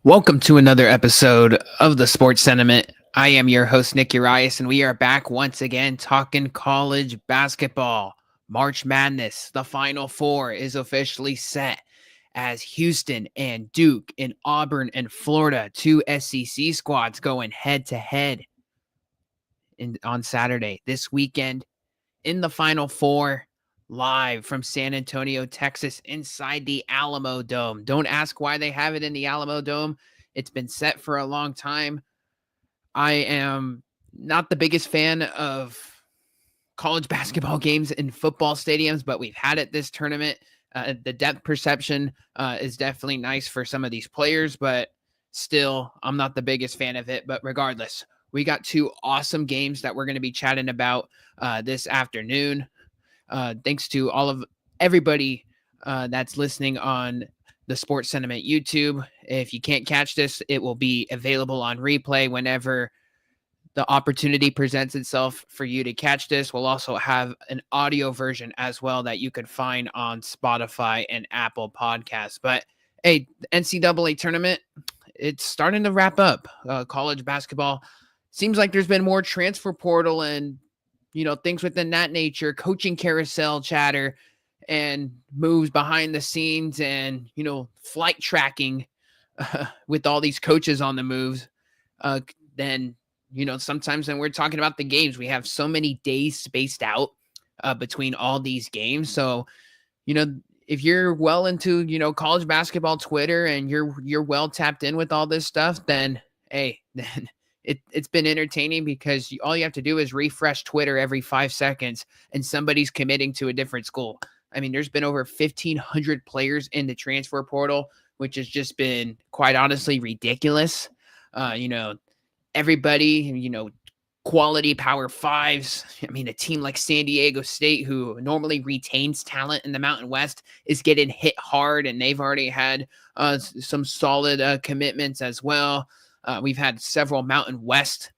Welcome to another episode of the Sports Sentiment. I am your host, Nick Urias, and we are back once again talking college basketball. March Madness, the Final Four is officially set as Houston and Duke and Auburn and Florida, two SEC squads going head to head on Saturday. This weekend in the Final Four, live from San Antonio, Texas, inside the Alamo Dome. Don't ask why they have it in the Alamo Dome. It's been set for a long time. I am not the biggest fan of college basketball games in football stadiums, but we've had it this tournament. The depth perception is definitely nice for some of these players, but still, I'm not the biggest fan of it. But regardless, we got two awesome games that we're going to be chatting about this afternoon. Thanks to everybody that's listening on the Sports Sentiment YouTube. If you can't catch this, it will be available on replay whenever the opportunity presents itself for you to catch this. We'll also have an audio version as well that you can find on Spotify and Apple Podcasts. But hey, the NCAA tournament, it's starting to wrap up. College basketball seems like there's been more transfer portal and things within that nature, coaching carousel chatter and moves behind the scenes and, flight tracking with all these coaches on the moves. Then, sometimes when we're talking about the games, we have so many days spaced out between all these games. So, if you're well into, college basketball Twitter and you're well tapped in with all this stuff, then, hey, then it's been entertaining because all you have to do is refresh Twitter every 5 seconds and somebody's committing to a different school. I mean, there's been over 1,500 players in the transfer portal, which has just been quite honestly ridiculous. Everybody, quality Power Fives. I mean, a team like San Diego State, who normally retains talent in the Mountain West, is getting hit hard, and they've already had some solid commitments as well. We've had several Mountain West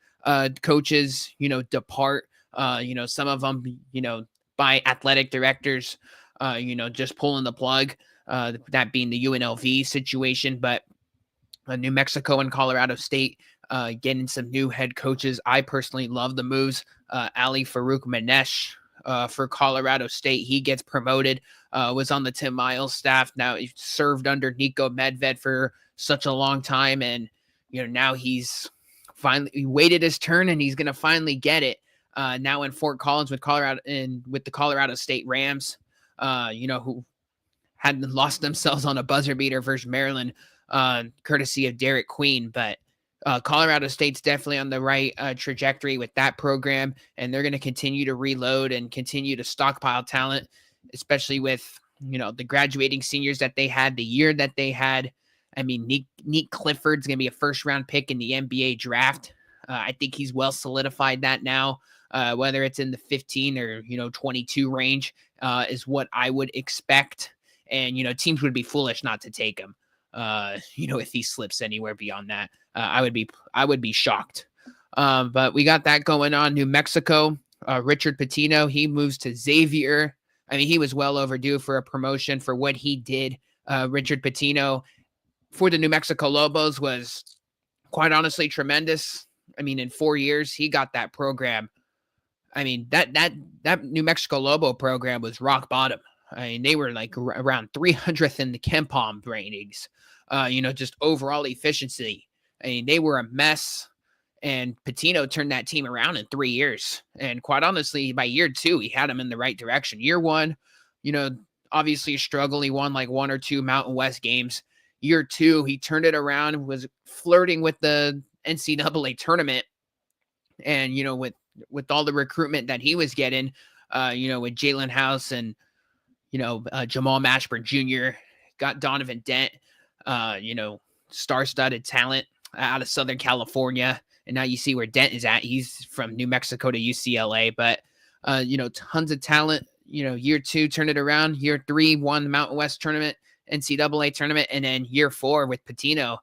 coaches, depart, some of them, by athletic directors, just pulling the plug, that being the UNLV situation. But New Mexico and Colorado State getting some new head coaches. I personally love the moves. Ali Farouk Manesh for Colorado State, he gets promoted, was on the Tim Miles staff. Now he served under Nico Medved for such a long time, and now he waited his turn, and he's going to finally get it. Now in Fort Collins with the Colorado State Rams, who had lost themselves on a buzzer beater versus Maryland, courtesy of Derek Queen. But Colorado State's definitely on the right trajectory with that program, and they're going to continue to reload and continue to stockpile talent, especially with, the graduating seniors that they had, the year that they had. I mean, Nick Clifford's going to be a first-round pick in the NBA draft. I think he's well solidified that now. Whether it's in the 15 or, 22 range is what I would expect. And, teams would be foolish not to take him. If he slips anywhere beyond that, I would be shocked. But we got that going on. New Mexico, Richard Pitino, he moves to Xavier. I mean, he was well overdue for a promotion for what he did. Richard Pitino for the New Mexico Lobos was quite honestly tremendous. I mean, in 4 years, he got that program. I mean, that New Mexico Lobo program was rock bottom. I mean, they were like around 300th in the KenPom ratings, just overall efficiency. I mean, they were a mess, and Pitino turned that team around in 3 years. And quite honestly, by year 2, he had them in the right direction. Year 1, obviously a struggle. He won like 1 or 2 Mountain West games. Year 2, he turned it around, was flirting with the NCAA tournament. And, with all the recruitment that he was getting, with Jalen House and, Jamal Mashburn Jr., got Donovan Dent, star-studded talent out of Southern California. And now you see where Dent is at. He's from New Mexico to UCLA, but, tons of talent. Year 2, turned it around. Year 3, won the Mountain West tournament, NCAA tournament. And then year 4 with Pitino,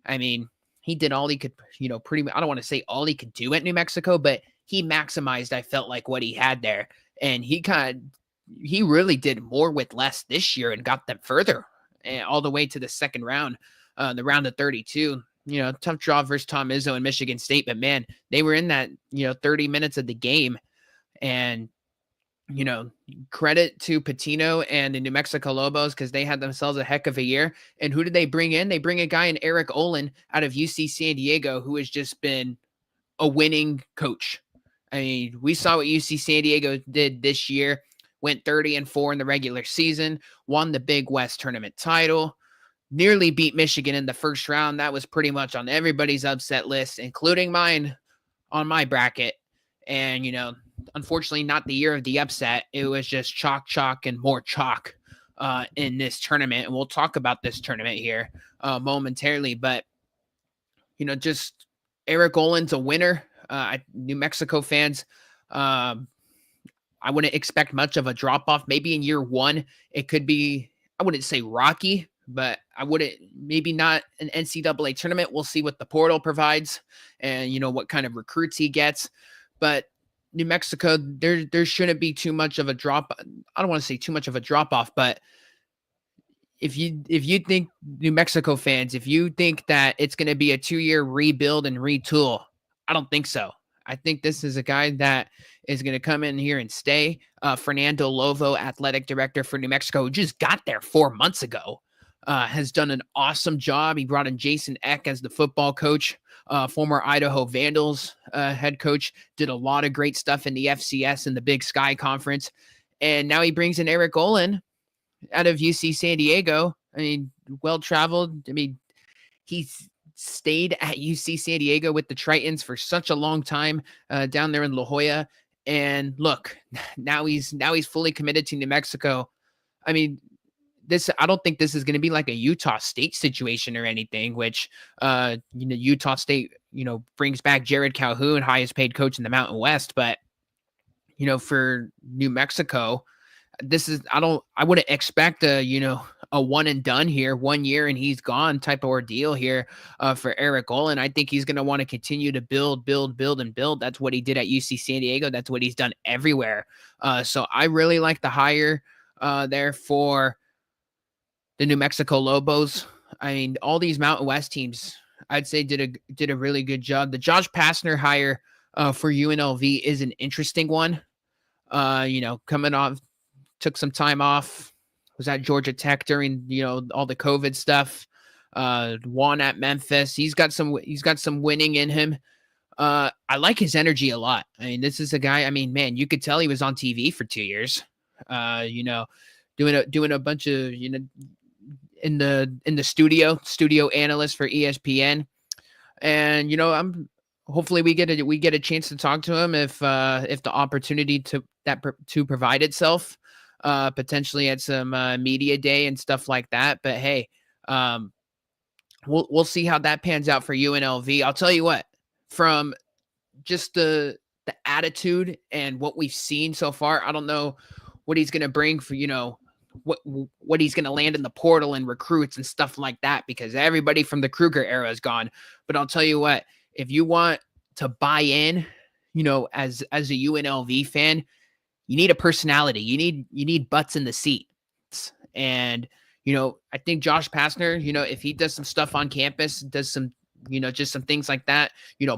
I mean, he did all he could, pretty much, I don't want to say all he could do at New Mexico, but he maximized, I felt like, what he had there. And he really did more with less this year and got them further all the way to the second round. the round of 32. Tough draw versus Tom Izzo and Michigan State, but man, they were in that 30 minutes of the game, and you know, credit to Patino and the New Mexico Lobos because they had themselves a heck of a year. And who did they bring in? They bring a guy in Eric Olin out of UC San Diego who has just been a winning coach. I mean, we saw what UC San Diego did this year. Went 30-4 in the regular season, won the Big West tournament title, nearly beat Michigan in the first round. That was pretty much on everybody's upset list, including mine on my bracket. And, unfortunately, not the year of the upset. It was just chalk, and more chalk in this tournament. And we'll talk about this tournament here momentarily. But, just Eric Olin's a winner. New Mexico fans, I wouldn't expect much of a drop-off. Maybe in year one, it could be, I wouldn't say rocky, but maybe not an NCAA tournament. We'll see what the portal provides and, what kind of recruits he gets. But New Mexico, there shouldn't be too much of a drop. I don't want to say too much of a drop off, but if you think, New Mexico fans, if you think that it's going to be a 2-year rebuild and retool, I don't think so. I think this is a guy that is going to come in here and stay. Fernando Lovo, athletic director for New Mexico, who just got there 4 months ago, has done an awesome job. He brought in Jason Eck as the football coach, former Idaho Vandals head coach, did a lot of great stuff in the FCS and the Big Sky Conference. And now he brings in Eric Olin out of UC San Diego. I mean, well-traveled. I mean, he's stayed at UC San Diego with the Tritons for such a long time down there in La Jolla. And look, now he's fully committed to New Mexico. I mean, I don't think this is going to be like a Utah State situation or anything, which, Utah State, brings back Jared Calhoun, highest paid coach in the Mountain West. But, for New Mexico, I wouldn't expect a one and done here, 1 year and he's gone type of ordeal here for Eric Olin. I think he's going to want to continue to build. That's what he did at UC San Diego. That's what he's done everywhere. So I really like the hire there for the New Mexico Lobos. I mean, all these Mountain West teams, I'd say did a really good job. The Josh Pastner hire for UNLV is an interesting one. Coming off, took some time off, was at Georgia Tech during, all the COVID stuff, won at Memphis. He's got some winning in him. I like his energy a lot. I mean, this is a guy, I mean, man, you could tell he was on TV for 2 years, doing a bunch of, in the studio analyst for ESPN. And, hopefully we get a chance to talk to him if the opportunity to provide itself, potentially at some media day and stuff like that. But hey, we'll see how that pans out for UNLV. I'll tell you what, from just the attitude and what we've seen so far, I don't know what he's going to bring for, what he's going to land in the portal and recruits and stuff like that, because everybody from the Kruger era is gone. But I'll tell you what, if you want to buy in, as a UNLV fan, you need a personality. You need butts in the seats. And, I think Josh Pastner, if he does some stuff on campus, does some, just some things like that,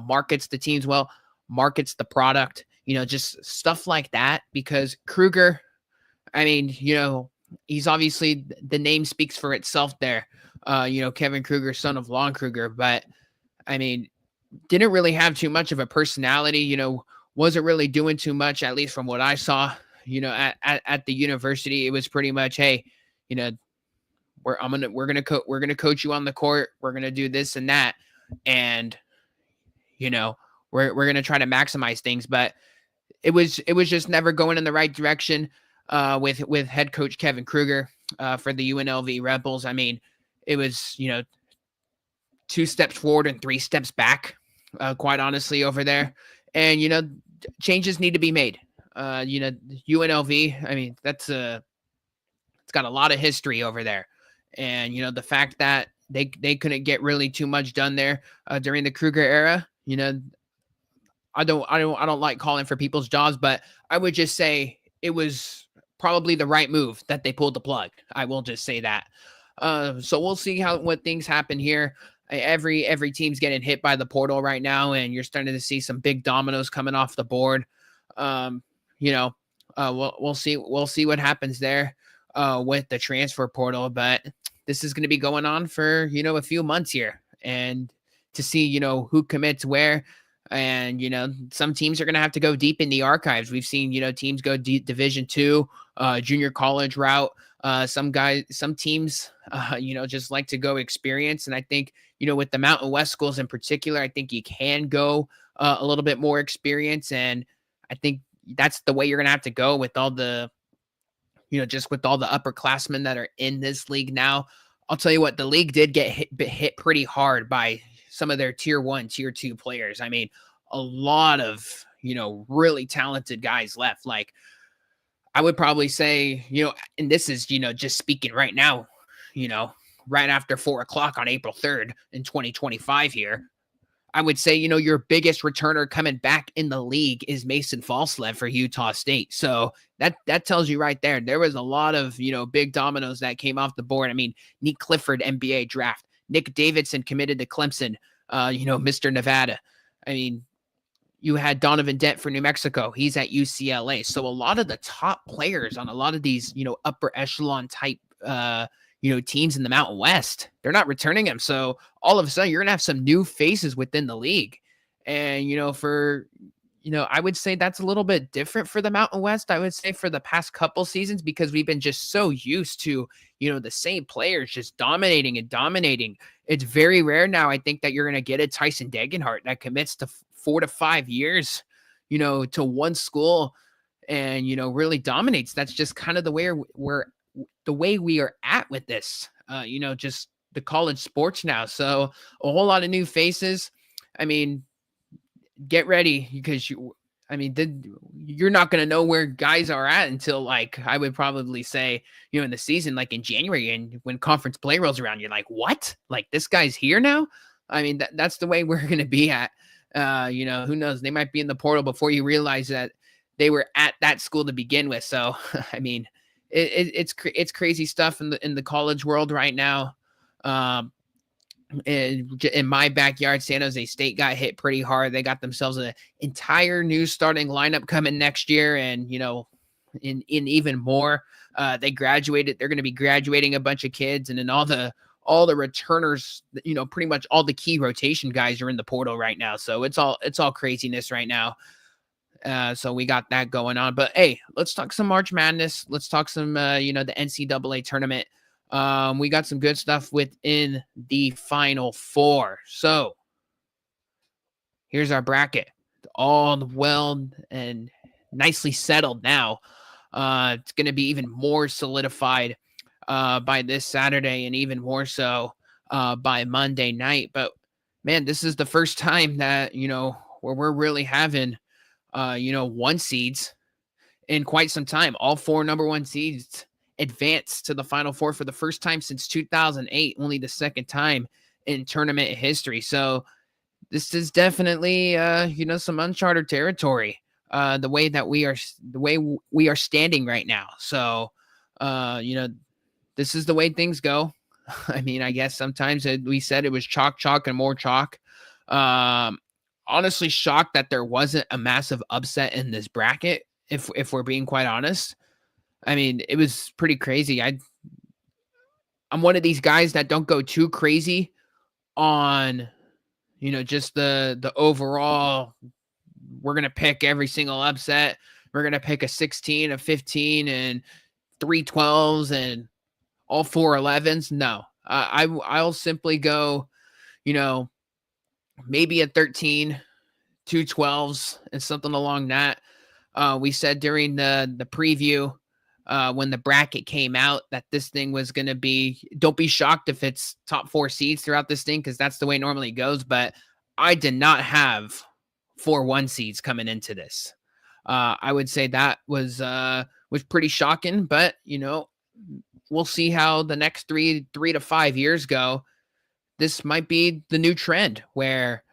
markets the teams well, markets the product, just stuff like that. Because Kruger, I mean, he's obviously, the name speaks for itself there. Kevin Kruger, son of Lon Kruger, but I mean, didn't really have too much of a personality, wasn't really doing too much, at least from what I saw, at the university. It was pretty much, hey, we're going to coach you on the court. We're going to do this and that. And, we're going to try to maximize things, but it was just never going in the right direction with head coach Kevin Kruger for the UNLV Rebels. I mean, it was, 2 steps forward and 3 steps back, quite honestly, over there. And, changes need to be made. UNLV, I mean, it's got a lot of history over there. And, the fact that they couldn't get really too much done there during the Kruger era, I don't like calling for people's jobs, but I would just say it was probably the right move that they pulled the plug. I will just say that. So we'll see what things happen here. Every team's getting hit by the portal right now, and you're starting to see some big dominoes coming off the board. Um, you know, we'll see what happens there with the transfer portal, but this is going to be going on for a few months here, and to see who commits where. And some teams are going to have to go deep in the archives. We've seen teams go deep Division 2, junior college route. Some teams, just like to go experience. And I think, with the Mountain West schools in particular, I think you can go a little bit more experience. And I think that's the way you're going to have to go with all the, just with all the upperclassmen that are in this league now. I'll tell you what, the league did get hit pretty hard by some of their tier 1, tier 2 players. I mean, a lot of, really talented guys left. Like, I would probably say, and this is, just speaking right now, right after 4 o'clock on April 3rd in 2025 here, I would say, your biggest returner coming back in the league is Mason Falslev for Utah State. So that tells you right there. There was a lot of, big dominoes that came off the board. I mean, Nick Clifford, NBA draft. Nick Davidson committed to Clemson, Mr. Nevada. I mean, you had Donovan Dent for New Mexico. He's at UCLA. So a lot of the top players on a lot of these, upper echelon type, teams in the Mountain West, they're not returning them. So all of a sudden you're going to have some new faces within the league. And, I would say that's a little bit different for the Mountain West. I would say for the past couple seasons, because we've been just so used to, the same players just dominating and dominating. It's very rare now, I think, that you're going to get a Tyson Degenhart that commits to 4 to 5 years, to one school and, really dominates. That's just kind of the way we are at with this, just the college sports now. So a whole lot of new faces. I mean, get ready because you're not going to know where guys are at until, like, I would probably say, in the season, like in January, and when conference play rolls around, you're like, what? Like, this guy's here now? I mean, that's the way we're going to be at. Who knows? They might be in the portal before you realize that they were at that school to begin with. So, I mean, it's crazy stuff in the college world right now. In my backyard, San Jose State got hit pretty hard. They got themselves an entire new starting lineup coming next year, and in even more. They graduated. They're going to be graduating a bunch of kids, and then all the returners, pretty much all the key rotation guys are in the portal right now. So it's all craziness right now. So we got that going on. But hey, let's talk some March Madness. Let's talk some, the NCAA tournament. We got some good stuff within the Final Four. So here's our bracket. All well and nicely settled now. It's going to be even more solidified by this Saturday, and even more so by Monday night. But man, this is the first time that, where we're really having, 1 seeds in quite some time. All 4 number 1 seeds advance to the Final Four for the first time since 2008, only the second time in tournament history. So this is definitely, some uncharted territory, the way we are standing right now. So, this is the way things go. I mean, I guess sometimes we said it was chalk, and more chalk. Honestly shocked that there wasn't a massive upset in this bracket, if we're being quite honest. I mean, it was pretty crazy. I'm one of these guys that don't go too crazy on, just the overall. We're going to pick every single upset. We're going to pick a 16, a 15, and 3 12s, and all 4 11s. No, I'll simply go, maybe a 13, 2 12s, and something along that. We said during the preview, when the bracket came out, that this thing was going to be, don't be shocked if it's top 4 seeds throughout this thing, because that's the way it normally goes. But I did not have 4 1 seeds coming into this. I would say that was pretty shocking, but we'll see how the next 3 to 5 years go. This might be the new trend where,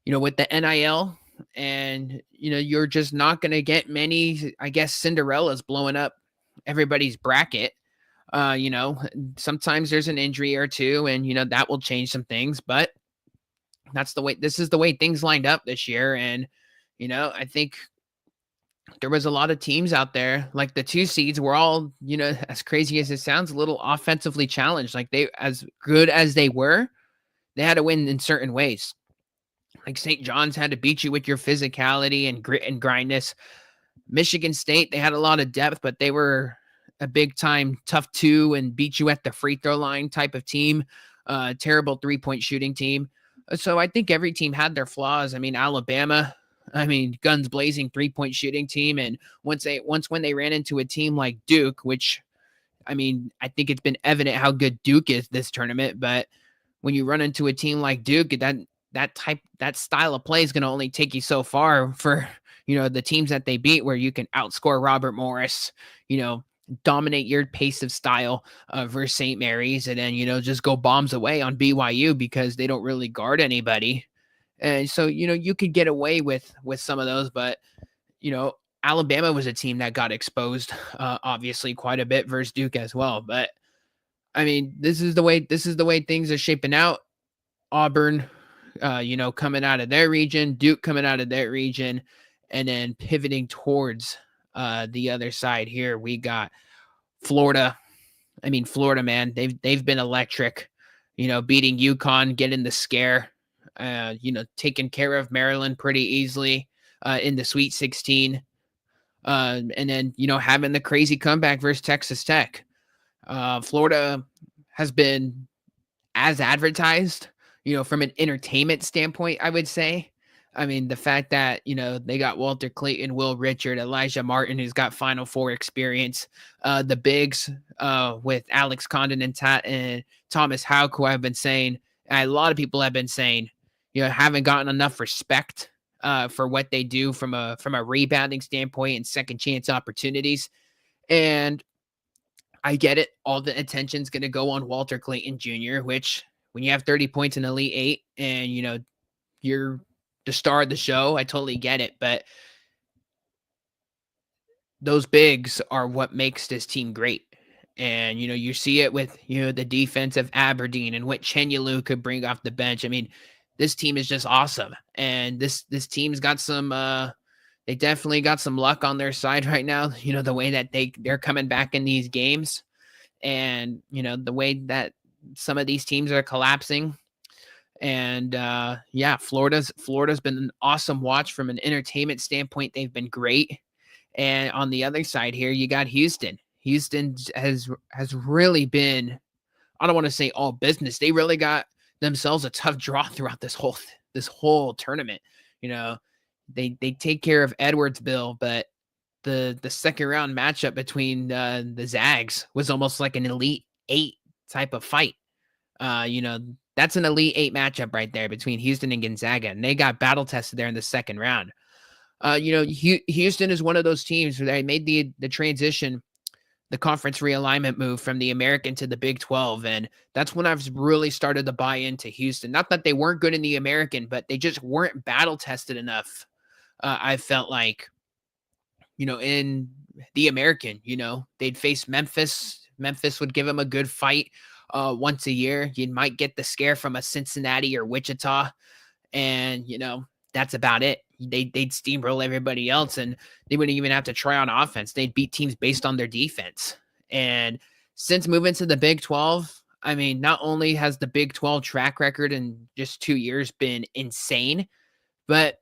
with the NIL, and you're just not going to get many, I guess, Cinderellas blowing up everybody's bracket. You know, sometimes there's an injury or two, and that will change some things. But this is the way things lined up this year, and I think there was a lot of teams out there, like the 2 seeds were all, as crazy as it sounds, a little offensively challenged. Like, they as good as they were, they had to win in certain ways. Like, St. John's had to beat you with your physicality and grit and grindness. Michigan State, they had a lot of depth, but they were a big time tough 2 and beat you at the free throw line type of team. Terrible 3-point shooting team. So I think every team had their flaws. I mean, Alabama, guns blazing 3-point shooting team. And when they ran into a team like Duke, which, I think it's been evident how good Duke is this tournament. But when you run into a team like Duke, that style of play is going to only take you so far for the teams that they beat, where you can outscore Robert Morris, dominate your pace of style versus St. Mary's, and then just go bombs away on BYU because they don't really guard anybody. And so you could get away with some of those. But Alabama was a team that got exposed obviously quite a bit versus Duke as well. But this is the way things are shaping out. Auburn, coming out of their region, Duke coming out of their region, and then pivoting towards the other side here. We got Florida. Florida, man, they've been electric. Beating UConn, getting the scare. Taking care of Maryland pretty easily in the Sweet 16. And then having the crazy comeback versus Texas Tech. Florida has been as advertised, from an entertainment standpoint, I would say. The fact that, they got Walter Clayton, Will Richard, Elijah Martin, who's got Final Four experience, the bigs with Alex Condon and Thomas Houck, who I've been saying, a lot of people have been saying, haven't gotten enough respect for what they do from a rebounding standpoint and second chance opportunities. And I get it. All the attention's going to go on Walter Clayton Jr., which when you have 30 points in Elite Eight and, you're the star of the show, I totally get it. But those bigs are what makes this team great. And, you see it with, the defense of Aberdeen and what Chenyelu could bring off the bench. This team is just awesome. And this team's got some, they definitely got some luck on their side right now. The way that they're coming back in these games, and, the way that some of these teams are collapsing. And Florida's been an awesome watch from an entertainment standpoint. They've been great. And on the other side here, you got Houston. Houston has really been, I don't want to say all business. They really got themselves a tough draw throughout this whole tournament. They take care of Edwardsville, but the second round matchup between the Zags was almost like an Elite Eight type of fight. That's an Elite Eight matchup right there between Houston and Gonzaga, and they got battle tested there in the second round. Houston is one of those teams where they made the transition, the conference realignment move from the American to the Big 12. And that's when I've really started to buy into Houston. Not that they weren't good in the American, but they just weren't battle tested enough. I felt like, in the American, they'd face Memphis. Memphis would give them a good fight once a year. You might get the scare from a Cincinnati or Wichita. And, that's about it. They'd steamroll everybody else, and they wouldn't even have to try on offense. They'd beat teams based on their defense. And since moving to the Big 12, not only has the Big 12 track record in just 2 years been insane, but,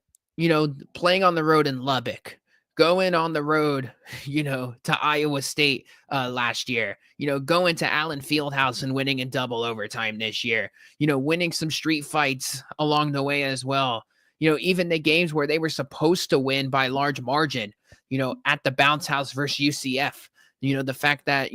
playing on the road in Lubbock, going on the road, to Iowa State last year, going to Allen Fieldhouse and winning in double overtime this year, winning some street fights along the way as well. Even the games where they were supposed to win by large margin, at the Bounce House versus UCF, the fact that,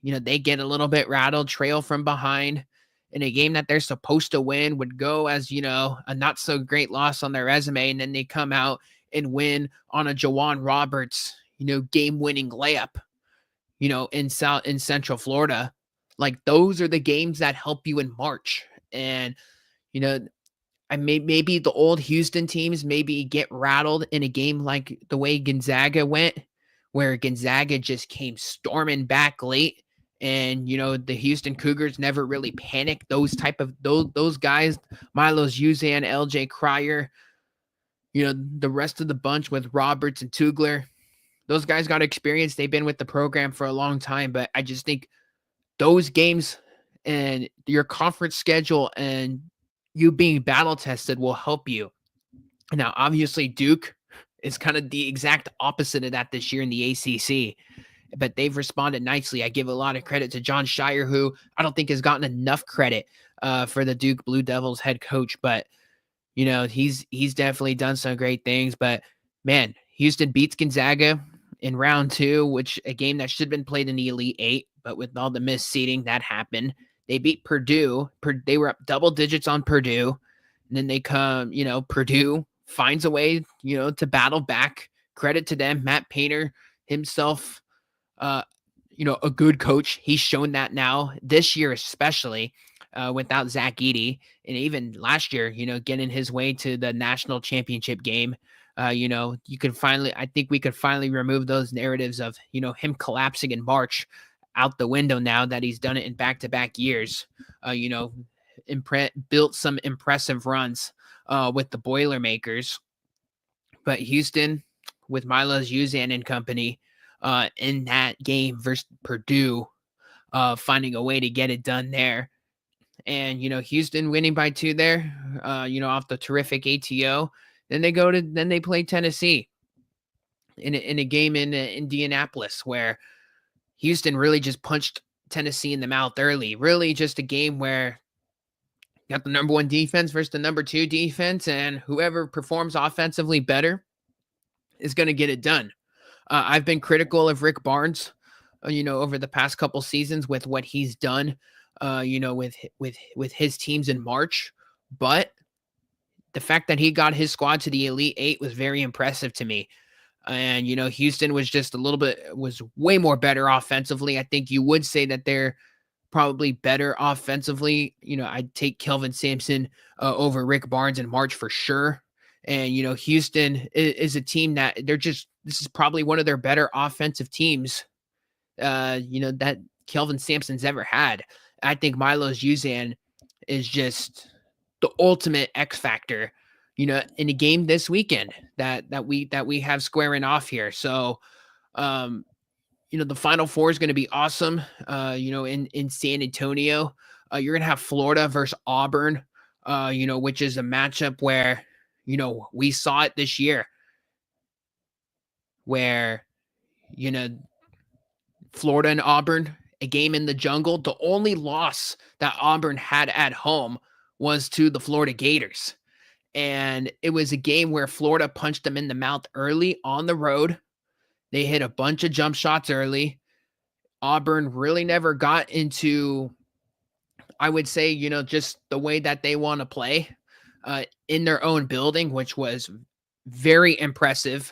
they get a little bit rattled, trail from behind in a game that they're supposed to win, would go as, a not so great loss on their resume. And then they come out and win on a Jawan Roberts, game winning layup, in Central Florida. Like, those are the games that help you in March. And, maybe the old Houston teams maybe get rattled in a game like the way Gonzaga went, where Gonzaga just came storming back late And the Houston Cougars never really panicked. Those guys, Milos Uzan, LJ Cryer, the rest of the bunch with Roberts and Tugler, those guys got experience. They've been with the program for a long time. But I just think those games and your conference schedule and you being battle tested will help you. Now, obviously, Duke is kind of the exact opposite of that this year in the ACC, but they've responded nicely. I give a lot of credit to John Shire, who I don't think has gotten enough credit for the Duke Blue Devils head coach, but he's definitely done some great things. But man, Houston beats Gonzaga in round 2, which a game that should have been played in the Elite 8, but with all the missed seeding, that happened. They beat Purdue. They were up double digits on Purdue. And then they come, Purdue finds a way, to battle back. Credit to them. Matt Painter himself, a good coach. He's shown that now this year, especially without Zach Edey, and even last year, getting his way to the national championship game. I think we could finally remove those narratives of, him collapsing in March out the window now that he's done it in back-to-back years. Built some impressive runs with the Boilermakers. But Houston, with Milos Uzan and company, in that game versus Purdue, finding a way to get it done there. And, Houston winning by 2 there, off the terrific ATO. Then they play Tennessee in a game in Indianapolis, where Houston really just punched Tennessee in the mouth early. Really just a game where you got the number 1 defense versus the number 2 defense, and whoever performs offensively better is going to get it done. I've been critical of Rick Barnes, over the past couple seasons with what he's done, with his teams in March. But the fact that he got his squad to the Elite 8 was very impressive to me. And, Houston was just was way more better offensively. I think you would say that they're probably better offensively. I'd take Kelvin Sampson over Rick Barnes in March for sure. And, Houston is a team that this is probably one of their better offensive teams, that Kelvin Sampson's ever had. I think Milos Uzan is just the ultimate X factor, in a game this weekend that we have squaring off here. So, the Final Four is going to be awesome. In San Antonio, you're going to have Florida versus Auburn, which is a matchup where, we saw it this year, where, Florida and Auburn, a game in the jungle. The only loss that Auburn had at home was to the Florida Gators. And it was a game where Florida punched them in the mouth early on the road. They hit a bunch of jump shots early. Auburn really never got into, I would say, just the way that they want to play in their own building, which was very impressive.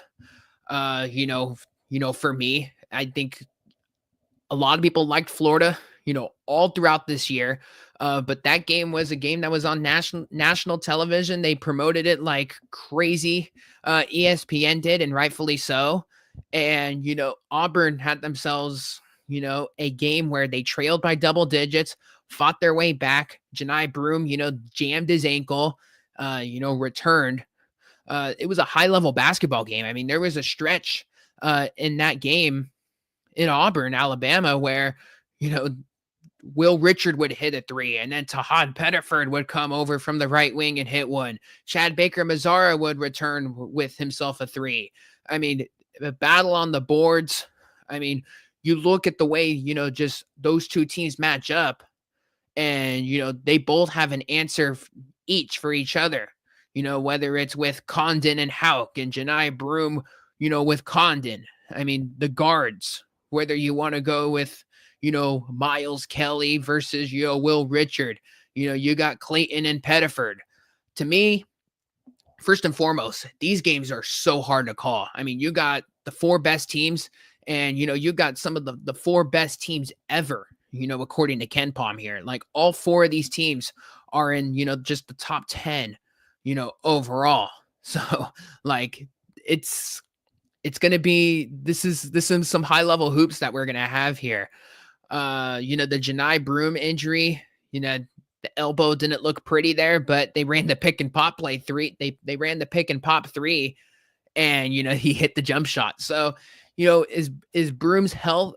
For me, I think a lot of people liked Florida, all throughout this year. But that game was a game that was on national television. They promoted it like crazy. ESPN did, and rightfully so. And, Auburn had themselves, a game where they trailed by double digits, fought their way back. Janai Broom, jammed his ankle, returned. It was a high-level basketball game. I mean, there was a stretch in that game in Auburn, Alabama, where, Will Richard would hit a 3, and then Tahad Pettiford would come over from the right wing and hit one. Chad Baker-Mazara would return with himself a 3. I mean, a battle on the boards. I mean, you look at the way, just those two teams match up, and, they both have an answer each for each other, whether it's with Condon and Houck and Janai Broom, with Condon. I mean, the guards, whether you want to go with, Miles Kelly versus, Will Richard, you got Clayton and Pettiford. To me, first and foremost, these games are so hard to call. I mean, you got the 4 best teams, and, you got some of the 4 best teams ever, according to Ken Palm here. Like, all 4 of these teams are in, just the top 10, overall. So, like, it's going to be, this is some high level hoops that we're going to have here. The Janai Broom injury, the elbow didn't look pretty there, but they ran the pick and pop play three. They ran the pick and pop three, and he hit the jump shot. So, is Broom's health.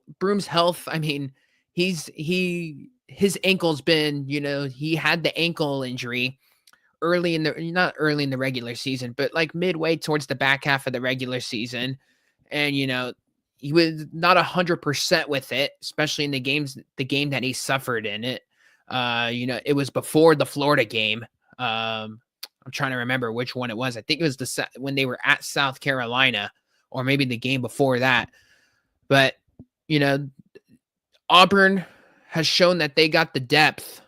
I mean, his ankle's been, he had the ankle injury early in the not early in the regular season, but like midway towards the back half of the regular season. And he was not 100% with it, especially in the game that he suffered in it. It was before the Florida game. I'm trying to remember which one it was. I think it was when they were at South Carolina, or maybe the game before that. But you know, Auburn has shown that they got the depth,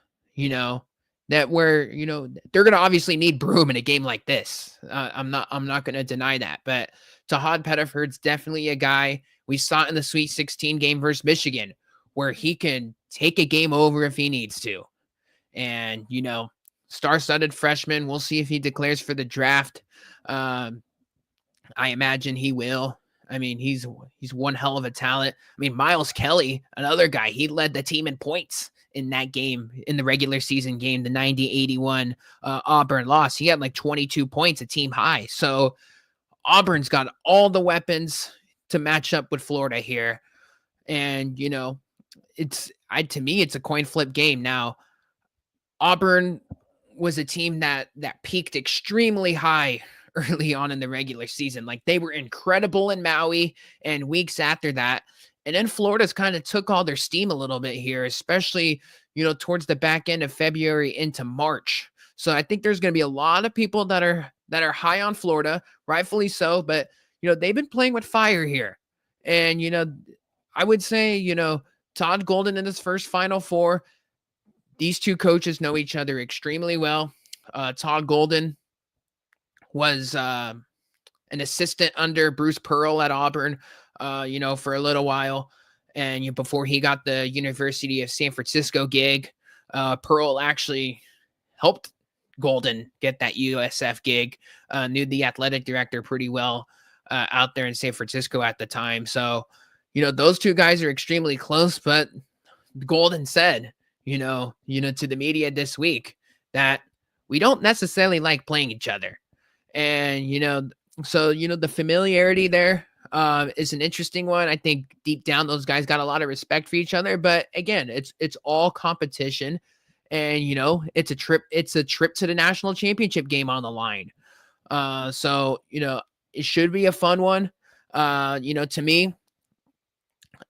that where, they're going to obviously need Broom in a game like this. I'm not going to deny that, but Tahad Pettiford's definitely a guy. We saw it in the Sweet 16 game versus Michigan, where he can take a game over if he needs to. And, star-studded freshman, we'll see if he declares for the draft. I imagine he will. I mean, he's one hell of a talent. I mean, Miles Kelly, another guy, he led the team in points in that game, in the regular season game, the 90-81 Auburn loss. He had like 22 points, a team high. So Auburn's got all the weapons to match up with Florida here. And, to me, it's a coin flip game. Now, Auburn was a team that peaked extremely high early on in the regular season. Like, they were incredible in Maui and weeks after that. And then Florida's kind of took all their steam a little bit here, especially, towards the back end of February into March. So I think there's going to be a lot of people that are high on Florida, rightfully so, but they've been playing with fire here. And I would say, Todd Golden in his first Final Four, these two coaches know each other extremely well. Todd Golden was an assistant under Bruce Pearl at Auburn, for a little while. And before he got the University of San Francisco gig, Pearl actually helped Golden get that USF gig, knew the athletic director pretty well out there in San Francisco at the time. So, those two guys are extremely close, but Golden said, to the media this week that we don't necessarily like playing each other. And, so, the familiarity there is an interesting one. I think deep down, those guys got a lot of respect for each other, but again, it's all competition. And, it's a trip to the national championship game on the line. So, it should be a fun one. To me,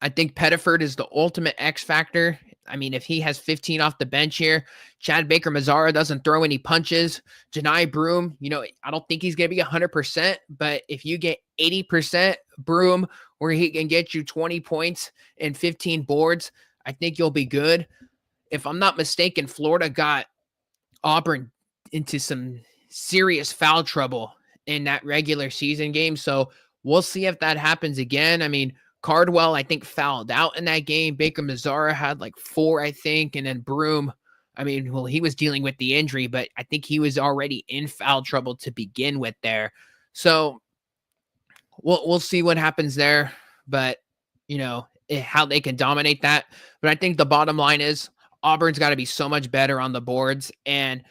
I think Pettiford is the ultimate X factor. I mean, if he has 15 off the bench here, Chad Baker-Mazara doesn't throw any punches. Janai Broom, I don't think he's going to be 100%, but if you get 80% Broom, where he can get you 20 points and 15 boards, I think you'll be good. If I'm not mistaken, Florida got Auburn into some serious foul trouble in that regular season game. So we'll see if that happens again. I mean, Cardwell, I think, fouled out in that game. Baker-Mazara had like 4, I think. And then Broom, I mean, well, he was dealing with the injury, but I think he was already in foul trouble to begin with there. So we'll see what happens there. But, how they can dominate that. But I think the bottom line is Auburn's got to be so much better on the boards. And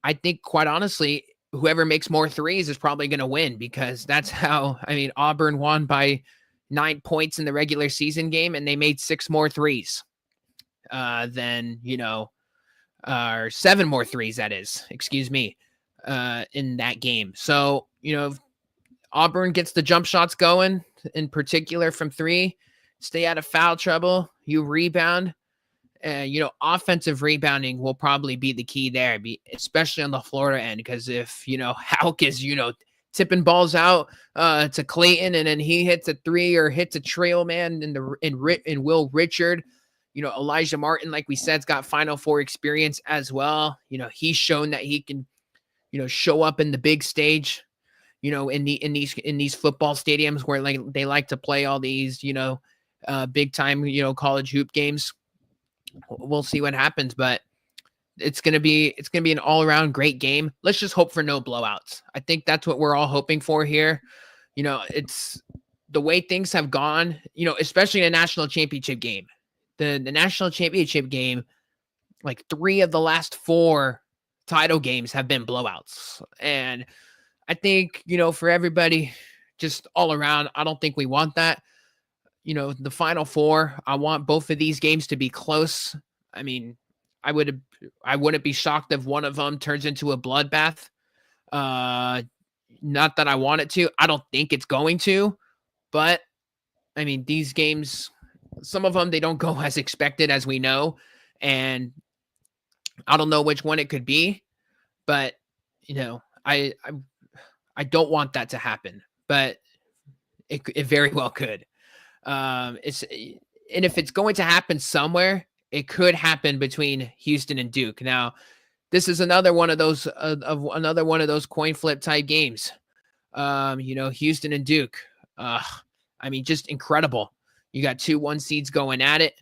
I think, quite honestly, whoever makes more threes is probably going to win, because that's how, Auburn won by 9 points in the regular season game, and they made 6 more threes than, or 7 more threes, that is, excuse me, in that game. So, Auburn gets the jump shots going, in particular from 3, stay out of foul trouble, you rebound. Offensive rebounding will probably be the key there, especially on the Florida end, because if, Houck is, tipping balls out to Clayton, and then he hits a 3 or hits a trail man in Will Richard. Elijah Martin, like we said, has got Final Four experience as well. He's shown that he can, show up in the big stage, in these football stadiums where they like to play all these, big time, college hoop games. We'll see what happens, but it's going to be an all-around great game. Let's just hope for no blowouts. I think that's what we're all hoping for here. It's the way things have gone, especially in a national championship game. the national championship game, like 3 of the last 4 title games have been blowouts. And I think, for everybody, just all around, I don't think we want that. The Final Four, I want both of these games to be close. I mean, I wouldn't be shocked if one of them turns into a bloodbath. Not that I want it to. I don't think it's going to, but I mean, these games, some of them, they don't go as expected, as we know, and I don't know which one it could be, but I don't want that to happen, but it very well could. And if it's going to happen somewhere, it could happen between Houston and Duke. Now, this is another one of those coin flip type games. Houston and Duke. I mean, just incredible. You got 2 1 seeds going at it.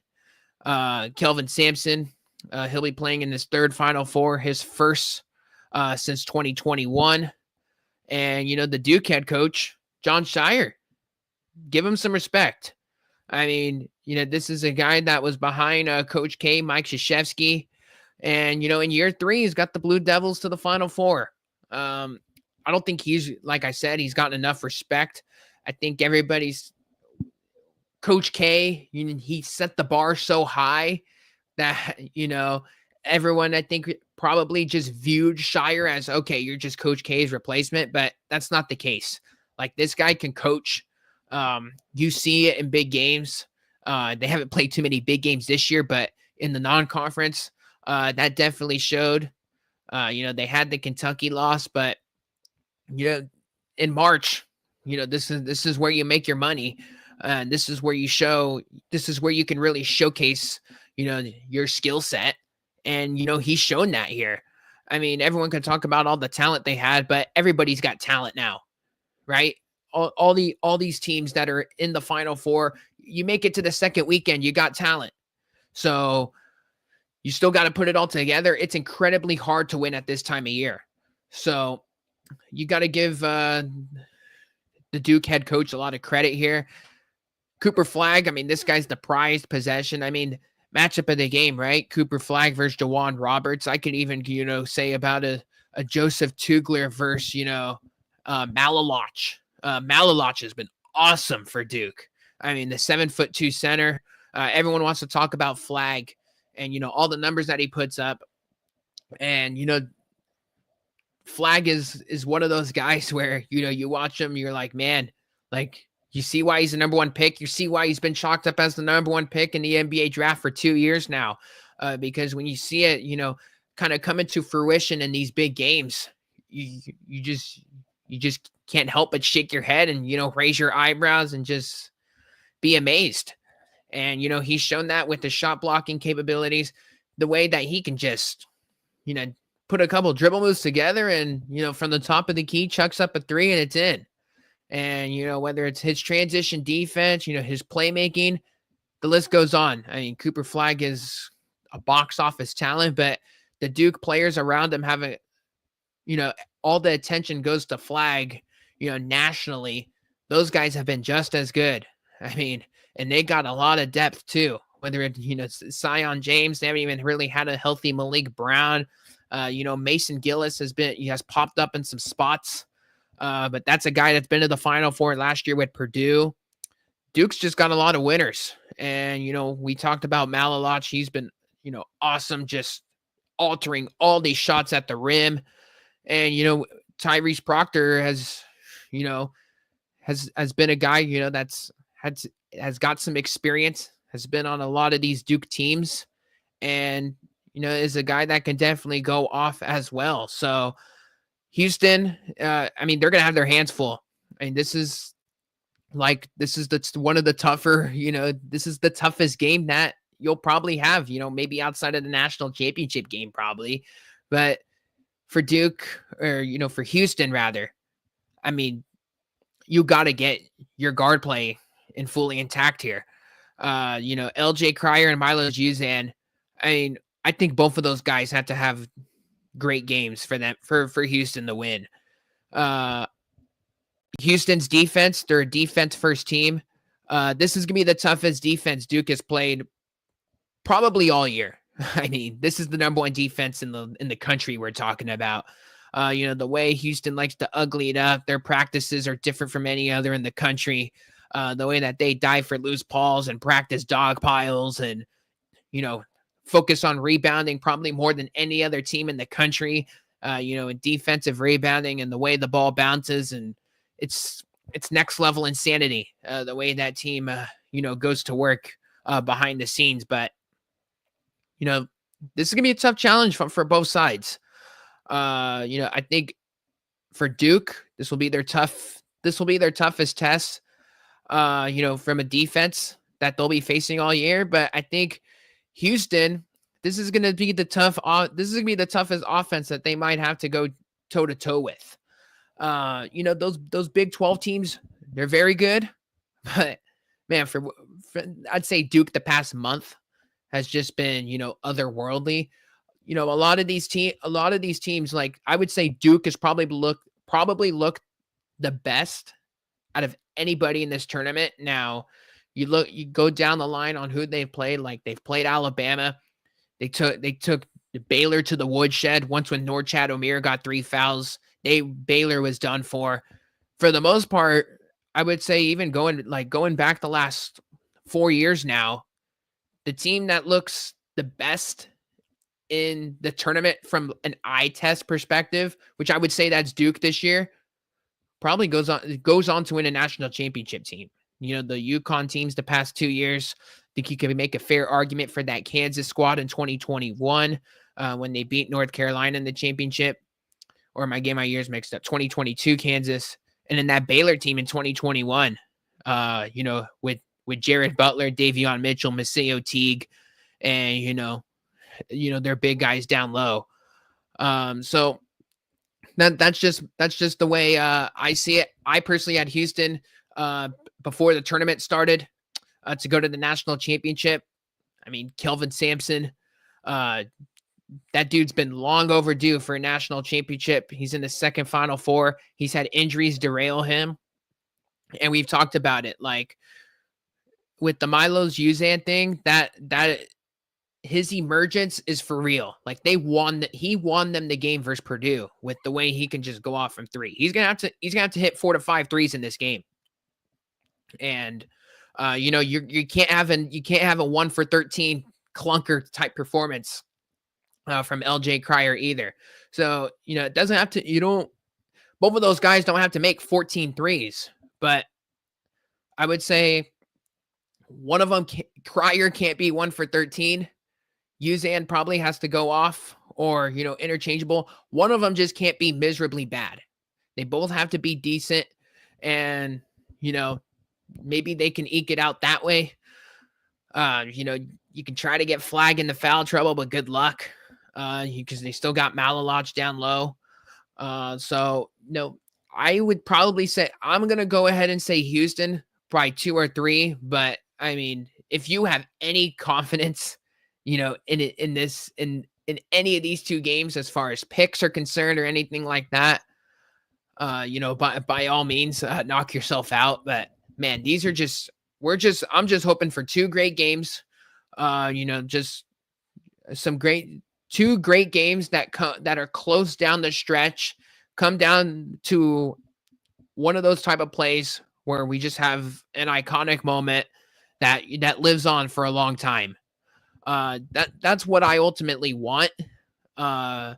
Kelvin Sampson, he'll be playing in his 3rd Final Four, his first since 2021. And the Duke head coach, John Shire, give him some respect. I mean, this is a guy that was behind Coach K, Mike Krzyzewski. And, in year 3, he's got the Blue Devils to the Final Four. I don't think like I said, he's gotten enough respect. I think everybody's Coach K, he set the bar so high that, everyone, I think, probably just viewed Shire as, okay, you're just Coach K's replacement, but that's not the case. Like, this guy can coach. You see it in big games. They haven't played too many big games this year, but in the non-conference, that definitely showed. They had the Kentucky loss, but in March, this is where you make your money. This is where you can really showcase, your skill set. And, he's shown that here. I mean, everyone can talk about all the talent they had, but everybody's got talent now, right? All these teams that are in the Final Four, you make it to the second weekend, you got talent. So you still got to put it all together. It's incredibly hard to win at this time of year. So you got to give the Duke head coach a lot of credit here. Cooper Flagg, I mean, this guy's the prized possession. I mean, matchup of the game, right? Cooper Flagg versus Jawan Roberts. I could even, say about a Joseph Tugler versus, Malaloch. Malaloch has been awesome for Duke. I mean, the 7'2" center. Everyone wants to talk about Flagg and, all the numbers that he puts up. And, Flagg is one of those guys where, you watch him, you're like, man, like, you see why he's the number 1 pick. You see why he's been chalked up as the number 1 pick in the NBA draft for 2 years now. Because when you see it, kind of come into fruition in these big games, you just can't help but shake your head and, raise your eyebrows and just be amazed. And, he's shown that with the shot blocking capabilities, the way that he can just, put a couple dribble moves together and, from the top of the key, chucks up a 3 and it's in. And, whether it's his transition defense, his playmaking, the list goes on. I mean, Cooper Flagg is a box office talent, but the Duke players around him have all the attention goes to Flagg, nationally. Those guys have been just as good. I mean, and they got a lot of depth too. Whether it's Zion James, they haven't even really had a healthy Malik Brown. Mason Gillis has popped up in some spots. But that's a guy that's been to the Final Four last year with Purdue. Duke's just got a lot of winners. And, we talked about Malaloch. He's been, awesome, just altering all these shots at the rim. And, Tyrese Proctor has been a guy, has got some experience, has been on a lot of these Duke teams, and, is a guy that can definitely go off as well. So, Houston, I mean, they're going to have their hands full. I mean, this is one of the tougher, this is the toughest game that you'll probably have, maybe outside of the national championship game, probably. But for Duke, or, for Houston, rather, I mean, you got to get your guard play in fully intact here. LJ Cryer and Milo Juzan, I mean, I think both of those guys have to have great games for them, for Houston to win. Houston's defense, they're a defense first team. This is going to be the toughest defense Duke has played probably all year. I mean, this is the number one defense in the country we're talking about. The way Houston likes to ugly it up, their practices are different from any other in the country. The way that they dive for loose balls and practice dog piles and, you know, focus on rebounding probably more than any other team in the country, in defensive rebounding and the way the ball bounces. And it's next level insanity, the way that team, goes to work behind the scenes. But, this is going to be a tough challenge for both sides. I think for Duke, this will be their toughest test, from a defense that they'll be facing all year. But I think Houston, this is going to be the toughest offense that they might have to go toe to toe with. Those Big 12 teams, they're very good, but man, for I'd say Duke the past month has just been, otherworldly. A lot of these teams, like I would say Duke has probably looked the best out of anybody in this tournament. Now, you go down the line on who they've played. Like they've played Alabama. They took Baylor to the woodshed. Once when Norchad Omier got 3 fouls, Baylor was done for. For the most part, I would say even going back the last 4 years now, the team that looks the best in the tournament from an eye test perspective, which I would say that's Duke this year, probably goes on to win a national championship team. The UConn teams the past 2 years, I think you can make a fair argument for that Kansas squad in 2021 when they beat North Carolina in the championship. Or am I getting my years mixed up? 2022 Kansas. And then that Baylor team in 2021, with Jared Butler, Davion Mitchell, Maceo Teague, and, their big guys down low. So that's just the way I see it. I personally had Houston before the tournament started to go to the national championship. I mean, Kelvin Sampson, that dude's been long overdue for a national championship. He's in the second Final Four. He's had injuries derail him. And we've talked about it, like with the Milos Uzan thing, that his emergence is for real. Like he won them the game versus Purdue with the way he can just go off from three. He's gonna have to hit 4 to 5 threes in this game. And you can't have a 1 for 13 clunker type performance from LJ Cryer either. So, it doesn't have to, both of those guys don't have to make 14 threes, but I would say one of them, Cryer can't be 1 for 13. Uzan probably has to go off or, interchangeable. One of them just can't be miserably bad. They both have to be decent and, maybe they can eke it out that way. You can try to get Flag into foul trouble, but good luck because they still got Malaloch down low. So, I would probably say I'm going to go ahead and say Houston, probably 2 or 3. But, I mean, if you have any confidence, in any of these 2 games as far as picks are concerned or anything like that, by all means, knock yourself out. But, man, I'm just hoping for 2 great games. Just some 2 great games that are close down the stretch, come down to one of those type of plays where we just have an iconic moment that lives on for a long time. That's what I ultimately want. A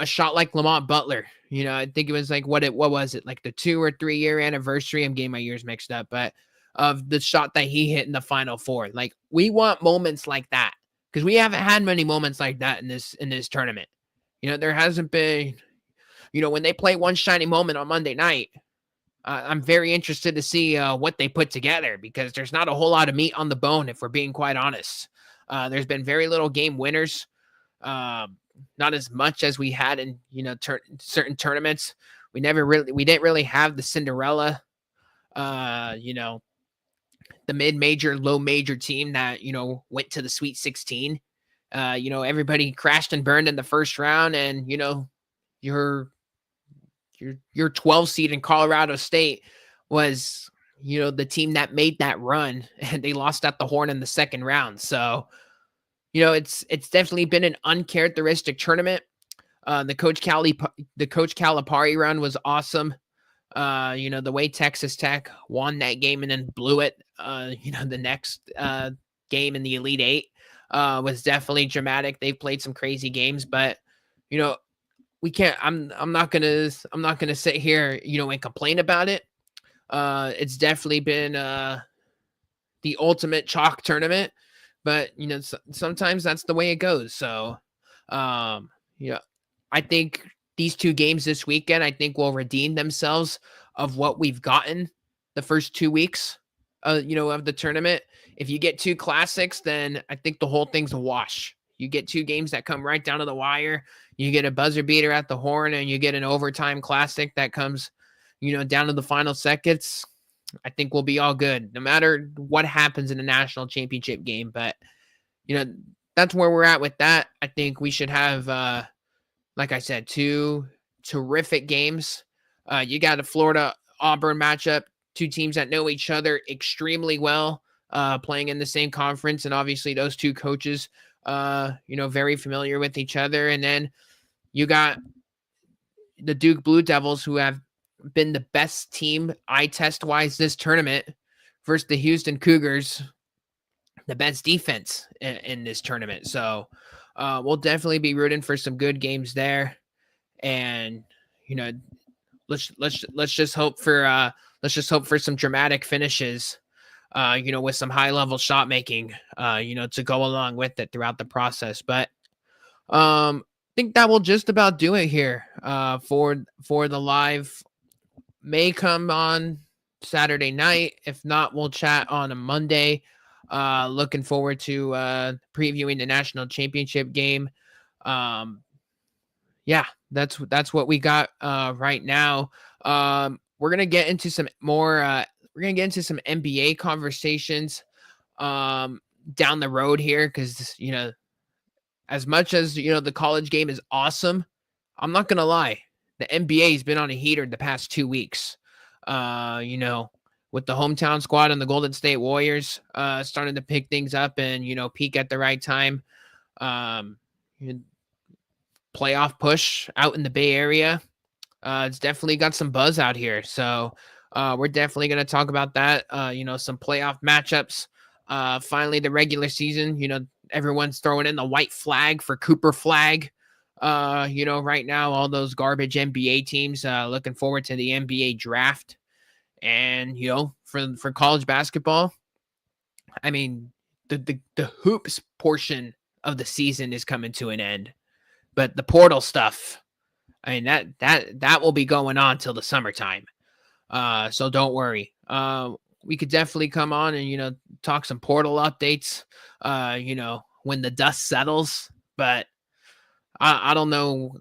shot like Lamont Butler. I think it was like what was it? Like the 2 or 3 year anniversary. I'm getting my years mixed up, but of the shot that he hit in the Final Four. Like we want moments like that because we haven't had many moments like that in this tournament. There hasn't been, when they play one shining moment on Monday night, I'm very interested to see what they put together because there's not a whole lot of meat on the bone, if we're being quite honest. There's been very little game winners, not as much as we had in certain tournaments. We didn't really have the Cinderella, the mid-major, low-major team that went to the Sweet 16. Everybody crashed and burned in the first round, and your 12 seed in Colorado State was the team that made that run, and they lost at the horn in the second round. So It's definitely been an uncharacteristic tournament. The Coach Calipari run was awesome. The way Texas Tech won that game and then blew it, the next game in the Elite Eight was definitely dramatic. They've played some crazy games, but you know, we can't. I'm not gonna sit here, and complain about it. It's definitely been the ultimate chalk tournament, but sometimes that's the way it goes. So, um, you know, I think these two games this weekend, I think will redeem themselves of what we've gotten the first 2 weeks, of the tournament. If you get two classics, then I think the whole thing's a wash. You get two games that come right down to the wire. You get a buzzer beater at the horn, and you get an overtime classic that comes, down to the final seconds. I think we'll be all good, no matter what happens in the national championship game. But you know, that's where we're at with that. I think we should have, like I said, two terrific games. You got a Florida-Auburn matchup, two teams that know each other extremely well, playing in the same conference, and obviously those two coaches, very familiar with each other. And then you got the Duke Blue Devils, who have been the best team eye test wise this tournament, versus the Houston Cougars, the best defense in this tournament. So we'll definitely be rooting for some good games there. And let's just hope for some dramatic finishes, with some high level shot making, to go along with it throughout the process. But I think that will just about do it here for the live. May come on Saturday night. If not, we'll chat on a Monday. Looking forward to previewing the national championship game. Yeah, that's what we got right now. We're gonna get into some more. We're gonna get into some NBA conversations down the road here, because as much as the college game is awesome, I'm not gonna lie, the NBA has been on a heater the past 2 weeks. With the hometown squad and the Golden State Warriors starting to pick things up and peak at the right time. Um, Playoff push out in the Bay Area. It's definitely got some buzz out here. So we're definitely going to talk about that. Some playoff matchups. Finally, the regular season, everyone's throwing in the white flag for Cooper Flag. Right now, all those garbage NBA teams looking forward to the NBA draft. And, for college basketball, I mean, the hoops portion of the season is coming to an end. But the portal stuff, I mean, that will be going on till the summertime. So don't worry. We could definitely come on and, talk some portal updates, when the dust settles. But I don't know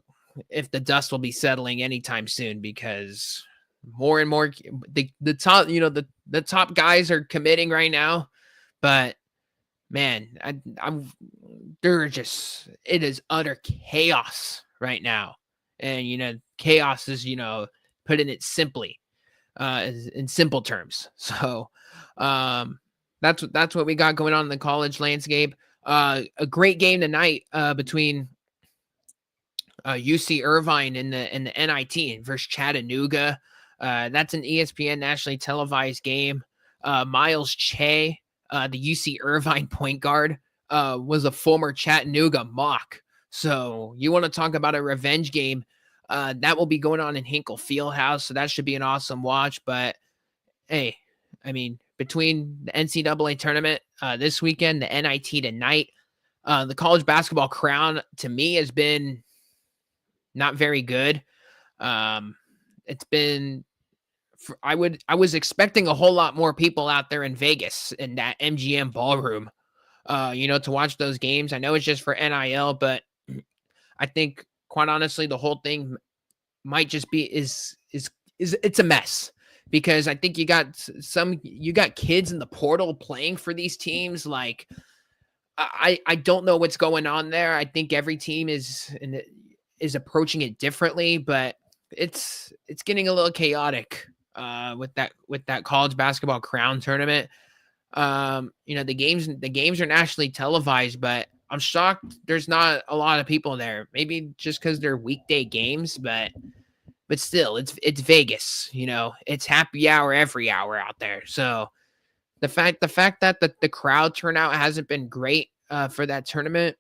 if the dust will be settling anytime soon, because more and more the top, the top guys are committing right now. But man, it is utter chaos right now. And, chaos is, putting it simply, in simple terms. So, that's what we got going on in the college landscape. A great game tonight, between UC Irvine in the NIT versus Chattanooga. That's an ESPN nationally televised game. Miles Che, the UC Irvine point guard, was a former Chattanooga Mock. So you want to talk about a revenge game? That will be going on in Hinkle Fieldhouse, so that should be an awesome watch. But hey, I mean, between the NCAA tournament this weekend, the NIT tonight, the college basketball crown to me has been not very good. It's been I was expecting a whole lot more people out there in Vegas in that MGM ballroom, to watch those games. I know it's just for NIL, but I think, quite honestly, the whole thing might just be it's a mess, because I think you got kids in the portal playing for these teams. Like, I don't know what's going on there. I think every team is approaching it differently, but it's getting a little chaotic with that college basketball crown tournament. The games are nationally televised, but I'm shocked there's not a lot of people there. Maybe just because they're weekday games, but still, it's Vegas. It's happy hour every hour out there. So the fact that the crowd turnout hasn't been great for that tournament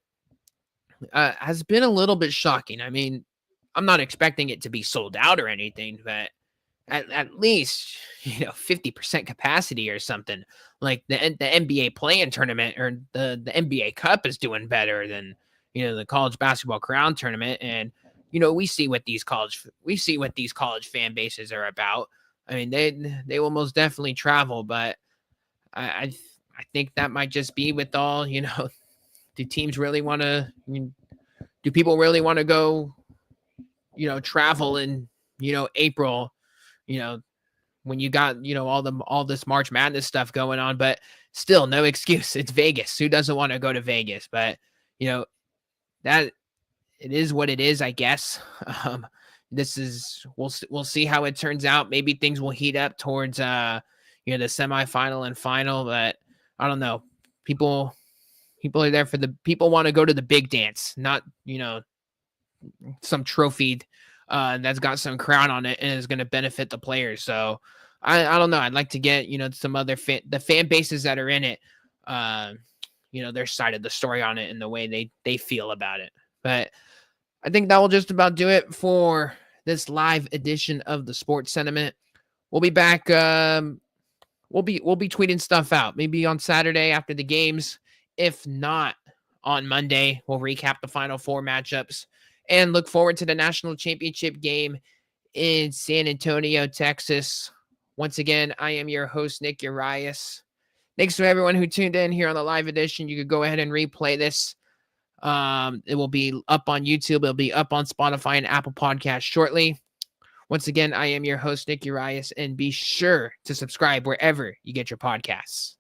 has been a little bit shocking. I mean, I'm not expecting it to be sold out or anything, but at least 50% capacity or something. Like the NBA play-in tournament or the NBA Cup is doing better than the college basketball crown tournament. And we see what these college fan bases are about. I mean, they will most definitely travel, but I think that might just be with all do teams really want to? Do people really want to go travel in April? You know, when you got all this March Madness stuff going on, but still no excuse. It's Vegas. Who doesn't want to go to Vegas? But that it is what it is, I guess. This is we'll see how it turns out. Maybe things will heat up towards the semifinal and final, but I don't know. People are there for people want to go to the big dance, not some trophy that's got some crown on it and is going to benefit the players. So I don't know. I'd like to get some other the fan bases that are in it, their side of the story on it and the way they feel about it. But I think that will just about do it for this live edition of the Sports Sentiment. We'll be back. We'll be tweeting stuff out maybe on Saturday after the games. If not, on Monday, we'll recap the Final Four matchups and look forward to the national championship game in San Antonio, Texas. Once again, I am your host, Nick Urias. Thanks to everyone who tuned in here on the live edition. You could go ahead and replay this. It will be up on YouTube. It'll be up on Spotify and Apple Podcasts shortly. Once again, I am your host, Nick Urias, and be sure to subscribe wherever you get your podcasts.